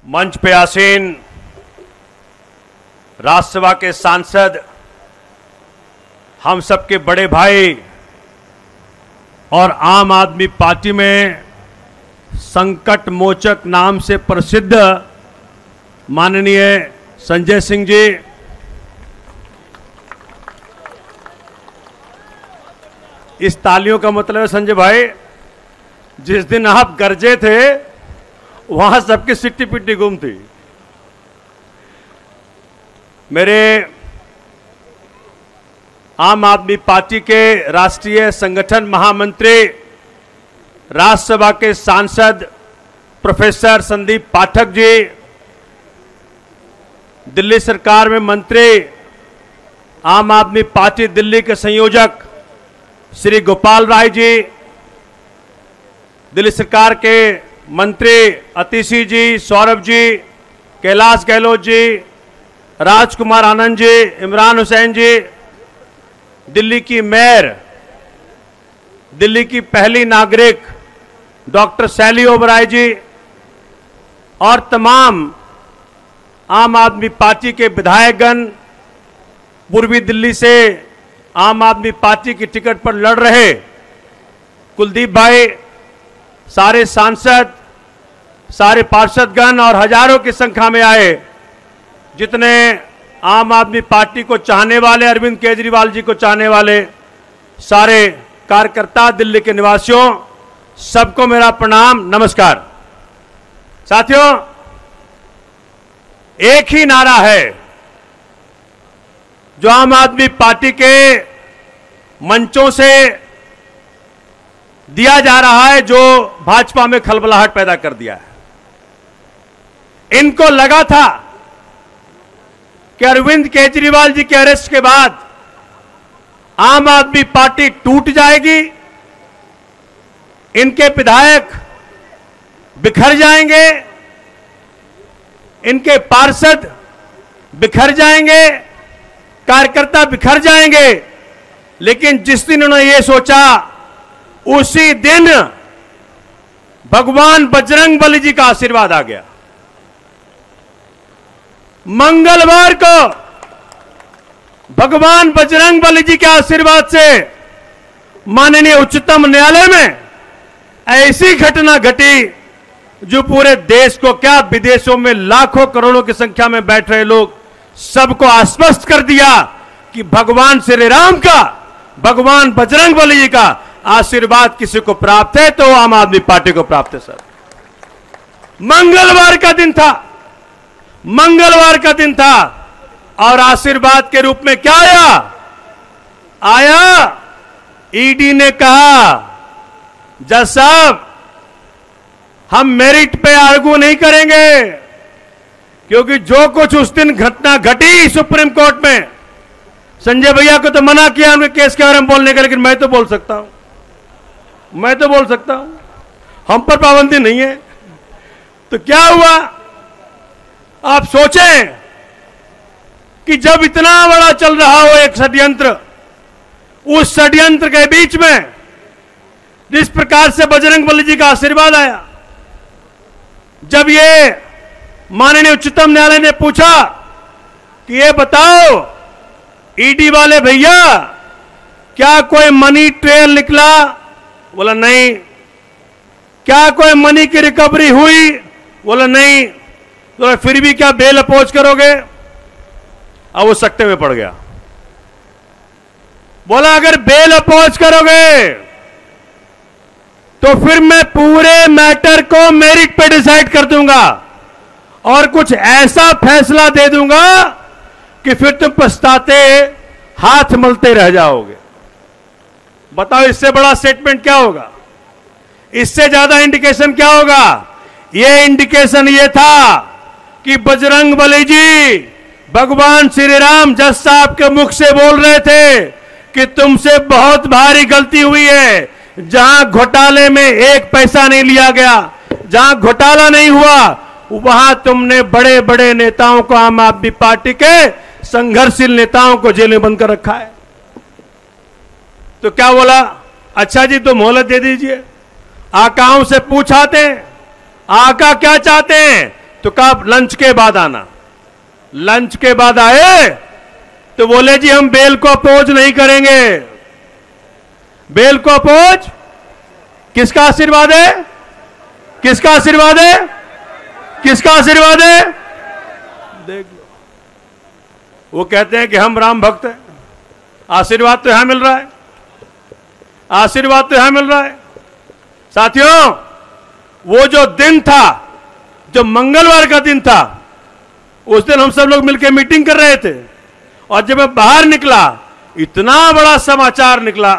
मंच पे आसीन राज्यसभा के सांसद, हम सबके बड़े भाई और आम आदमी पार्टी में संकट मोचक नाम से प्रसिद्ध माननीय संजय सिंह जी, इस तालियों का मतलब है संजय भाई, जिस दिन आप गरजे थे वहां सबकी सिट्टी पिट्टी गुम थी। मेरे आम आदमी पार्टी के राष्ट्रीय संगठन महामंत्री, राज्यसभा के सांसद प्रोफेसर संदीप पाठक जी, दिल्ली सरकार में मंत्री, आम आदमी पार्टी दिल्ली के संयोजक श्री गोपाल राय जी, दिल्ली सरकार के मंत्री अतिशी जी, सौरभ जी, कैलाश गहलोत जी, राजकुमार आनंद जी, इमरान हुसैन जी, दिल्ली की मेयर, दिल्ली की पहली नागरिक डॉक्टर शैली ओबराय जी और तमाम आम आदमी पार्टी के विधायकगण, पूर्वी दिल्ली से आम आदमी पार्टी की टिकट पर लड़ रहे कुलदीप भाई, सारे सांसद, सारे पार्षदगण और हजारों की संख्या में आए जितने आम आदमी पार्टी को चाहने वाले, अरविंद केजरीवाल जी को चाहने वाले सारे कार्यकर्ता, दिल्ली के निवासियों, सबको मेरा प्रणाम, नमस्कार। साथियों, एक ही नारा है जो आम आदमी पार्टी के मंचों से दिया जा रहा है, जो भाजपा में खलबलाहट पैदा कर दिया है। इनको लगा था कि अरविंद केजरीवाल जी के अरेस्ट के बाद आम आदमी पार्टी टूट जाएगी, इनके विधायक बिखर जाएंगे, इनके पार्षद बिखर जाएंगे, कार्यकर्ता बिखर जाएंगे। लेकिन जिस दिन उन्होंने ये सोचा, उसी दिन भगवान बजरंग बली जी का आशीर्वाद आ गया। मंगलवार को भगवान बजरंग बली जी के आशीर्वाद से माननीय उच्चतम न्यायालय में ऐसी घटना घटी जो पूरे देश को, क्या विदेशों में लाखों करोड़ों की संख्या में बैठ रहे लोग, सबको आश्वस्त कर दिया कि भगवान श्री राम का, भगवान बजरंग बली जी का आशीर्वाद किसी को प्राप्त है तो आम आदमी पार्टी को प्राप्त है। सर, मंगलवार का दिन था, मंगलवार का दिन था और आशीर्वाद के रूप में क्या आया? ईडी ने कहा, जज साहब, हम मेरिट पे आर्गू नहीं करेंगे, क्योंकि जो कुछ उस दिन घटना घटी सुप्रीम कोर्ट में, संजय भैया को तो मना किया उनके केस के बारे में बोलने का, लेकिन मैं तो बोल सकता हूं, मैं तो बोल सकता हूं, हम पर पाबंदी नहीं है। तो क्या हुआ? आप सोचें कि जब इतना बड़ा चल रहा हो एक षड्यंत्र, उस षड्यंत्र के बीच में जिस प्रकार से बजरंग बली जी का आशीर्वाद आया, जब ये माननीय उच्चतम न्यायालय ने पूछा कि ये बताओ ईडी वाले भैया, क्या कोई मनी ट्रेल निकला? बोला नहीं। क्या कोई मनी की रिकवरी हुई? बोला नहीं। तो फिर भी क्या बेल अपोज करोगे? अब वो सट्टे में पड़ गया। बोला अगर बेल अपोज करोगे तो फिर मैं पूरे मैटर को मेरिट पे डिसाइड कर दूंगा और कुछ ऐसा फैसला दे दूंगा कि फिर तुम पछताते हाथ मलते रह जाओगे। बताओ, इससे बड़ा स्टेटमेंट क्या होगा? इससे ज्यादा इंडिकेशन क्या होगा? ये इंडिकेशन ये था कि बजरंग बली जी, भगवान श्री राम जज साहब के मुख से बोल रहे थे कि तुमसे बहुत भारी गलती हुई है। जहां घोटाले में एक पैसा नहीं लिया गया, जहां घोटाला नहीं हुआ, वहां तुमने बड़े बड़े नेताओं को, आम आदमी पार्टी के संघर्षशील नेताओं को जेल में बंद कर रखा है। तो क्या बोला? अच्छा जी, तो मोहलत दे दीजिए। आकाओं से पूछाते हैं, आका क्या चाहते हैं? तो कहा लंच के बाद आना। लंच के बाद आए तो बोले जी हम बेल को अपोज नहीं करेंगे। बेल को अपोज, किसका आशीर्वाद है? किसका आशीर्वाद है? किसका आशीर्वाद है? देख लो, वो कहते हैं कि हम राम भक्त हैं। आशीर्वाद तो यहां मिल रहा है, आशीर्वाद तो यहां मिल रहा है। साथियों, वो जो दिन था, जो मंगलवार का दिन था, उस दिन हम सब लोग मिलकर मीटिंग कर रहे थे, और जब मैं बाहर निकला इतना बड़ा समाचार निकला।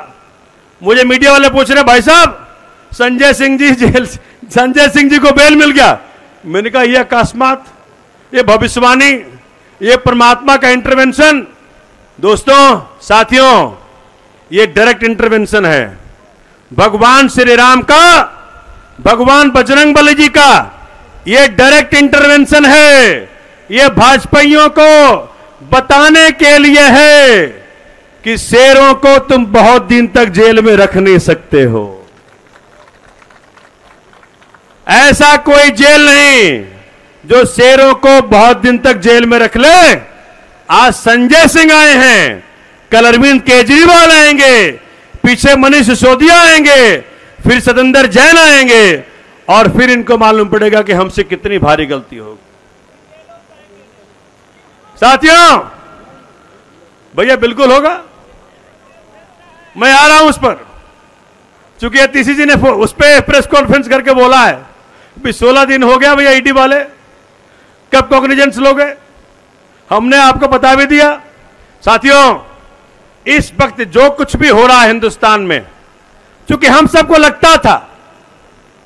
मुझे मीडिया वाले पूछ रहे, भाई साहब संजय सिंह जी को बेल मिल गया। मैंने कहा यह अकस्मात, ये भविष्यवाणी, ये परमात्मा का इंटरवेंशन। दोस्तों, साथियों, ये डायरेक्ट इंटरवेंशन है भगवान श्री राम का, भगवान बजरंगबली जी का। ये डायरेक्ट इंटरवेंशन है। ये भाजपाइयों को बताने के लिए है कि शेरों को तुम बहुत दिन तक जेल में रख नहीं सकते हो। ऐसा कोई जेल नहीं जो शेरों को बहुत दिन तक जेल में रख ले। आज संजय सिंह आए हैं, कल अरविंद केजरीवाल आएंगे, पीछे मनीष सिसोदिया आएंगे, फिर सतेंद्र जैन आएंगे, और फिर इनको मालूम पड़ेगा कि हमसे कितनी भारी गलती होगी। साथियों, भैया बिल्कुल होगा, मैं आ रहा हूं उस पर। चूंकि तीसी जी ने उस पर प्रेस कॉन्फ्रेंस करके बोला है भी 16 दिन हो गया भैया ईडी वाले, कब कॉग्निजेंस लोगे? हमने आपको बता भी दिया। साथियों, इस वक्त जो कुछ भी हो रहा है हिंदुस्तान में, चूंकि हम सबको लगता था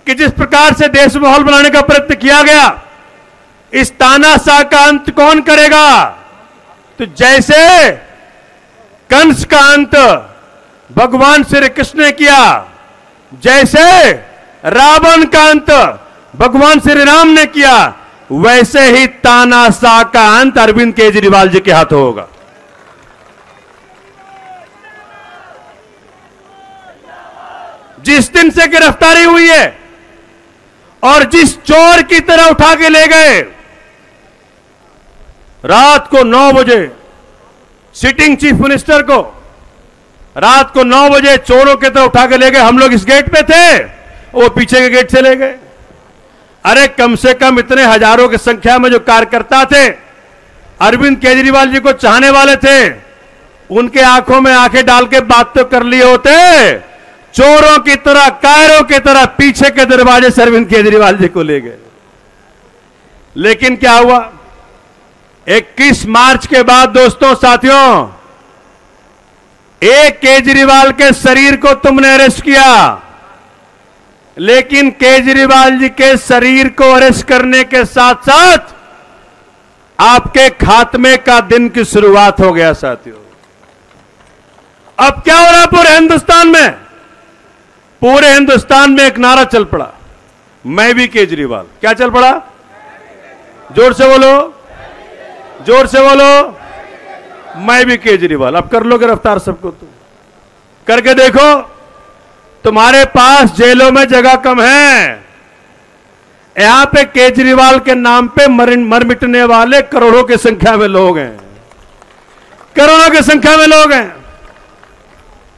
कि जिस प्रकार से देश में माहौल बनाने का प्रयत्न किया गया, इस तानाशाह का अंत कौन करेगा? तो जैसे कंस का अंत भगवान श्री कृष्ण ने किया, जैसे रावण का अंत भगवान श्री राम ने किया, वैसे ही तानाशाह का अंत अरविंद केजरीवाल जी के हाथों होगा। जिस दिन से गिरफ्तारी हुई है और जिस चोर की तरह उठा के ले गए, रात को 9 बजे सिटिंग चीफ मिनिस्टर को रात को 9 बजे चोरों की तरह उठा के ले गए। हम लोग इस गेट पे थे, वो पीछे के गेट से ले गए। अरे कम से कम इतने हजारों की संख्या में जो कार्यकर्ता थे, अरविंद केजरीवाल जी को चाहने वाले थे, उनके आंखों में आंखें डाल के बात तो कर लिए होते। चोरों की तरह, कायरों की तरह पीछे के दरवाजे से अरविंद केजरीवाल जी को ले गए। लेकिन क्या हुआ? 21 मार्च के बाद दोस्तों, साथियों, एक केजरीवाल के शरीर को तुमने अरेस्ट किया, लेकिन केजरीवाल जी के शरीर को अरेस्ट करने के साथ साथ आपके खात्मे का दिन की शुरुआत हो गया। साथियों, अब क्या हो रहा पूरे हिंदुस्तान में? पूरे हिंदुस्तान में एक नारा चल पड़ा, मैं भी केजरीवाल। क्या चल पड़ा? जोर से बोलो, जोर से बोलो, मैं भी केजरीवाल। अब कर लो गिरफ्तार सबको, तुम करके देखो। तुम्हारे पास जेलों में जगह कम है, यहां पे केजरीवाल के नाम पे मर मिटने वाले करोड़ों की संख्या में लोग हैं, करोड़ों की संख्या में लोग हैं।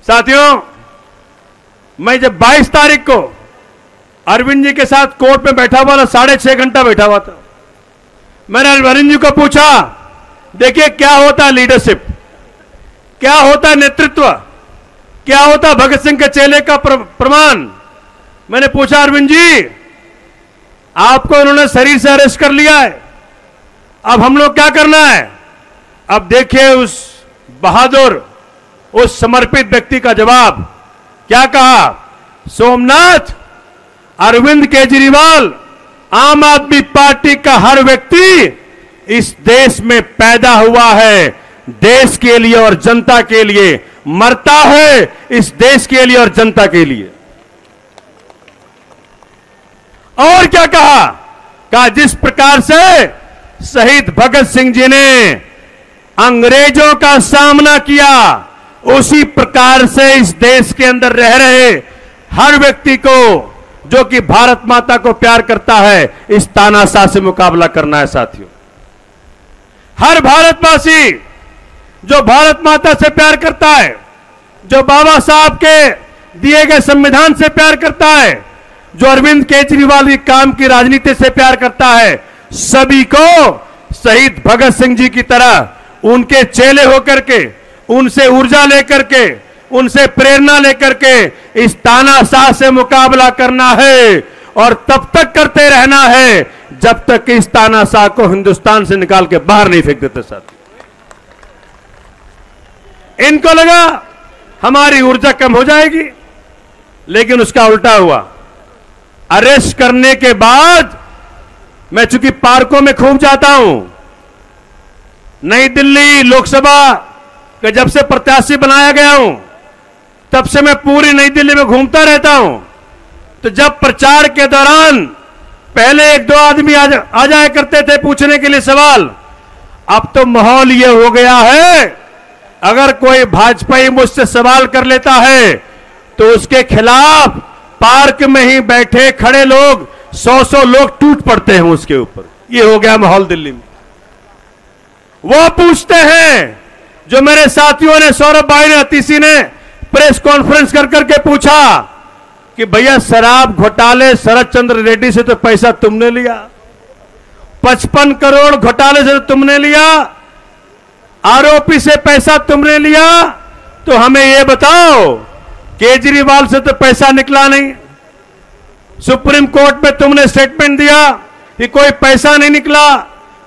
साथियों, मैं जब 22 तारीख को अरविंद जी के साथ कोर्ट में बैठा हुआ था, 6.5 घंटा बैठा हुआ था, मैंने अरविंद जी को पूछा, देखिए क्या होता है लीडरशिप, क्या होता है नेतृत्व, क्या होता है भगत सिंह के चेले का प्रमाण। मैंने पूछा, अरविंद जी आपको इन्होंने शरीर से अरेस्ट कर लिया है, अब हम लोग क्या करना है? अब देखिए उस बहादुर, उस समर्पित व्यक्ति का जवाब क्या कहा? सोमनाथ, अरविंद केजरीवाल, आम आदमी पार्टी का हर व्यक्ति इस देश में पैदा हुआ है, देश के लिए और जनता के लिए मरता है, इस देश के लिए और जनता के लिए। और क्या कहा? कहा जिस प्रकार से शहीद भगत सिंह जी ने अंग्रेजों का सामना किया, उसी प्रकार से इस देश के अंदर रह रहे हर व्यक्ति को जो कि भारत माता को प्यार करता है, इस तानाशाह से मुकाबला करना है साथियों। हर भारतवासी जो भारत माता से प्यार करता है, जो बाबा साहब के दिए गए संविधान से प्यार करता है, जो अरविंद केजरीवाल की काम की राजनीति से प्यार करता है, सभी को शहीद भगत सिंह जी की तरह उनके चेले होकर के, उनसे ऊर्जा लेकर के, उनसे प्रेरणा लेकर के इस तानाशाह से मुकाबला करना है और तब तक करते रहना है जब तक कि इस तानाशाह को हिंदुस्तान से निकाल के बाहर नहीं फेंक देते साथ। इनको लगा हमारी ऊर्जा कम हो जाएगी, लेकिन उसका उल्टा हुआ। अरेस्ट करने के बाद मैं चूंकि पार्कों में खूब जाता हूं, नई दिल्ली लोकसभा के जब से प्रत्याशी बनाया गया हूं तब से मैं पूरी नई दिल्ली में घूमता रहता हूं। तो जब प्रचार के दौरान पहले एक दो आदमी आ जाया करते थे पूछने के लिए सवाल, अब तो माहौल यह हो गया है अगर कोई भाजपाई मुझसे सवाल कर लेता है तो उसके खिलाफ पार्क में ही बैठे खड़े लोग 100 लोग टूट पड़ते हैं उसके ऊपर। यह हो गया माहौल दिल्ली में। वो पूछते हैं, जो मेरे साथियों ने, सौरभ भाई ने, अतीसी ने प्रेस कॉन्फ्रेंस कर करके पूछा कि भैया शराब घोटाले शरद चंद्र रेड्डी से तो पैसा तुमने लिया, 55 करोड़ घोटाले से तो तुमने लिया, आरोपी से पैसा तुमने लिया, तो हमें यह बताओ केजरीवाल से तो पैसा निकला नहीं। सुप्रीम कोर्ट में तुमने स्टेटमेंट दिया कि कोई पैसा नहीं निकला,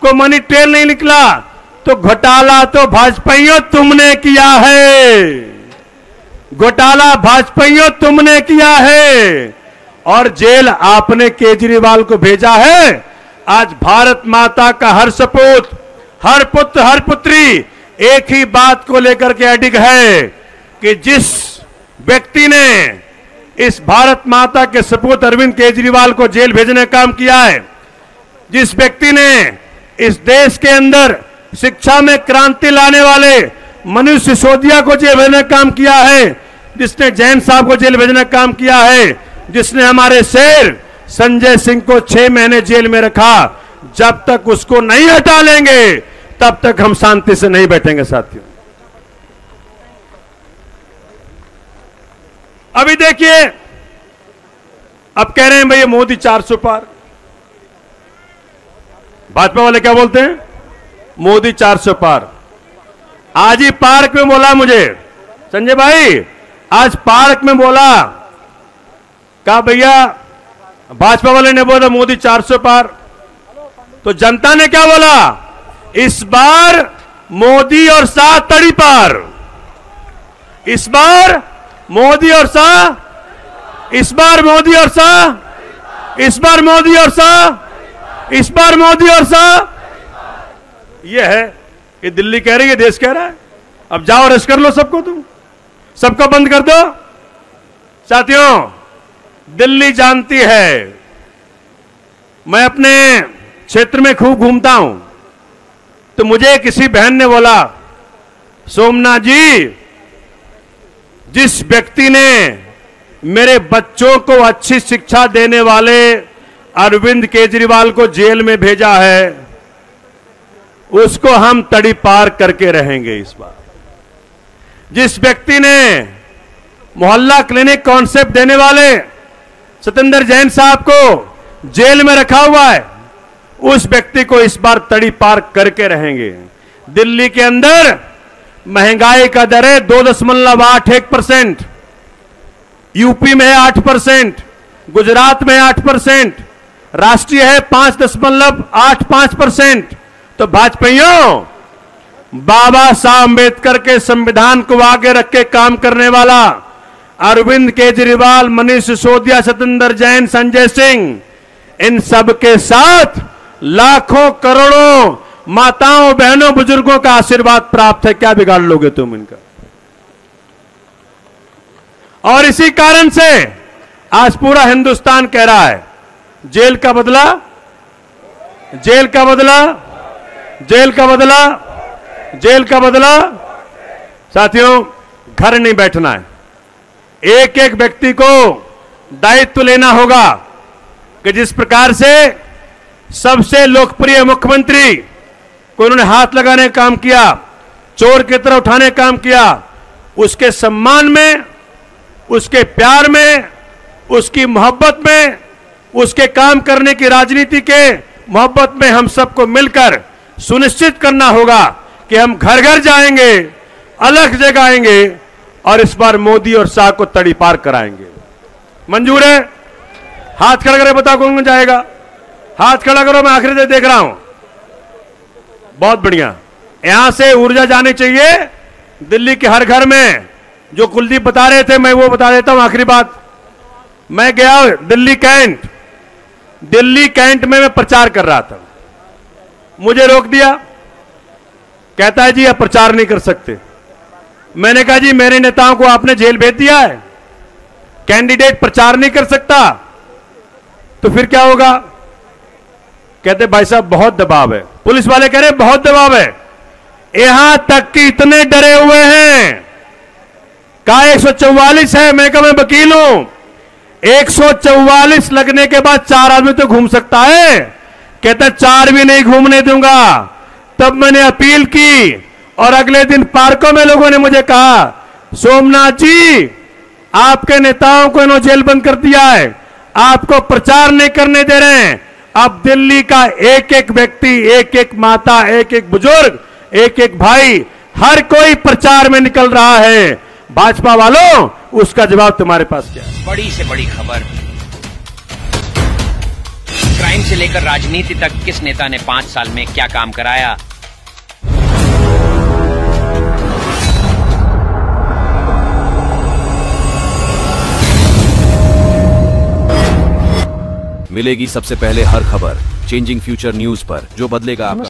कोई मनी ट्रेल नहीं निकला, तो घोटाला तो भाजपाइयों तुमने किया है, घोटाला भाजपाइयों तुमने किया है और जेल आपने केजरीवाल को भेजा है। आज भारत माता का हर सपूत, हर पुत्र, हर पुत्री एक ही बात को लेकर के अडिग है कि जिस व्यक्ति ने इस भारत माता के सपूत अरविंद केजरीवाल को जेल भेजने का काम किया है, जिस व्यक्ति ने इस देश के अंदर शिक्षा में क्रांति लाने वाले मनीष सिसोदिया को जेल भेजने का काम किया है, जिसने जैन साहब को जेल भेजने का काम किया है, जिसने हमारे शेर संजय सिंह को 6 महीने जेल में रखा, जब तक उसको नहीं हटा लेंगे तब तक हम शांति से नहीं बैठेंगे साथियों। अभी देखिए, अब कह रहे हैं भैया मोदी 400 पार। भाजपा वाले क्या बोलते हैं? मोदी 400 पार। आज ही पार्क में बोला मुझे संजय भाई, आज पार्क में बोला, कहा भैया भाजपा वाले ने बोला मोदी 400 पार, तो जनता ने क्या बोला? इस बार मोदी और शाह तड़ी पार, इस बार मोदी और शाह, इस बार मोदी और शाह, इस बार मोदी और शाह, इस बार मोदी और शाह। यह है, ये दिल्ली कह रही है, देश कह रहा है। अब जाओ अरेस्ट कर लो सबको, तुम सबको बंद कर दो। साथियों, दिल्ली जानती है, मैं अपने क्षेत्र में खूब घूमता हूं, तो मुझे किसी बहन ने बोला, सोमनाथ जी, जिस व्यक्ति ने मेरे बच्चों को अच्छी शिक्षा देने वाले अरविंद केजरीवाल को जेल में भेजा है, उसको हम तड़ी पार करके रहेंगे इस बार। जिस व्यक्ति ने मोहल्ला क्लिनिक कॉन्सेप्ट देने वाले सत्येंद्र जैन साहब को जेल में रखा हुआ है, उस व्यक्ति को इस बार तड़ी पार करके रहेंगे। दिल्ली के अंदर महंगाई का दर है 2.81%, यूपी में है 8%, गुजरात में 8%, राष्ट्रीय है 5.85%। तो भाजपाइयों, बाबा साहब अंबेडकर के संविधान को आगे रख के काम करने वाला अरविंद केजरीवाल, मनीष सिसोदिया, सत्येंद्र जैन, संजय सिंह, इन सब के साथ लाखों करोड़ों माताओं, बहनों, बुजुर्गों का आशीर्वाद प्राप्त है। क्या बिगाड़ लोगे तुम इनका? और इसी कारण से आज पूरा हिंदुस्तान कह रहा है, जेल का बदला, जेल का बदला, जेल का बदला, जेल का बदला। साथियों, घर नहीं बैठना है। एक एक व्यक्ति को दायित्व लेना होगा कि जिस प्रकार से सबसे लोकप्रिय मुख्यमंत्री को उन्होंने हाथ लगाने का काम किया, चोर की तरह उठाने का काम किया, उसके सम्मान में, उसके प्यार में, उसकी मोहब्बत में, उसके काम करने की राजनीति के मोहब्बत में हम सबको मिलकर सुनिश्चित करना होगा कि हम घर घर जाएंगे, अलग जगाएंगे और इस बार मोदी और शाह को तड़ी पार कराएंगे। मंजूर है? हाथ खड़ा करो, बताओ कौन जाएगा। हाथ खड़ा करो, मैं आखिरी देख रहा हूं। बहुत बढ़िया। यहां से ऊर्जा जानी चाहिए दिल्ली के हर घर में। जो कुलदीप बता रहे थे मैं वो बता देता हूं। आखिरी बात, मैं गया दिल्ली कैंट में मैं प्रचार कर रहा था, मुझे रोक दिया, कहता है जी आप प्रचार नहीं कर सकते। मैंने कहा जी मेरे नेताओं को आपने जेल भेज दिया है, कैंडिडेट प्रचार नहीं कर सकता तो फिर क्या होगा? कहते भाई साहब बहुत दबाव है। पुलिस वाले कह रहे बहुत दबाव है, यहां तक कि इतने डरे हुए हैं। कहा 144 है, मैं कहा मैं वकील हूं, 144 लगने के बाद 4 आदमी तो घूम सकता है। कहता 4 भी नहीं घूमने दूंगा। तब मैंने अपील की और अगले दिन पार्कों में लोगों ने मुझे कहा सोमनाथ जी आपके नेताओं को इन्होंने जेल बंद कर दिया है, आपको प्रचार नहीं करने दे रहे हैं। अब दिल्ली का एक एक व्यक्ति, एक एक माता, एक एक बुजुर्ग, एक एक भाई, हर कोई प्रचार में निकल रहा है। भाजपा वालों, उसका जवाब तुम्हारे पास क्या है? बड़ी से बड़ी खबर, क्राइम से लेकर राजनीति तक किस नेता ने 5 साल में क्या काम कराया। मिलेगी सबसे पहले हर खबर चेंजिंग फ्यूचर न्यूज पर, जो बदलेगा आपका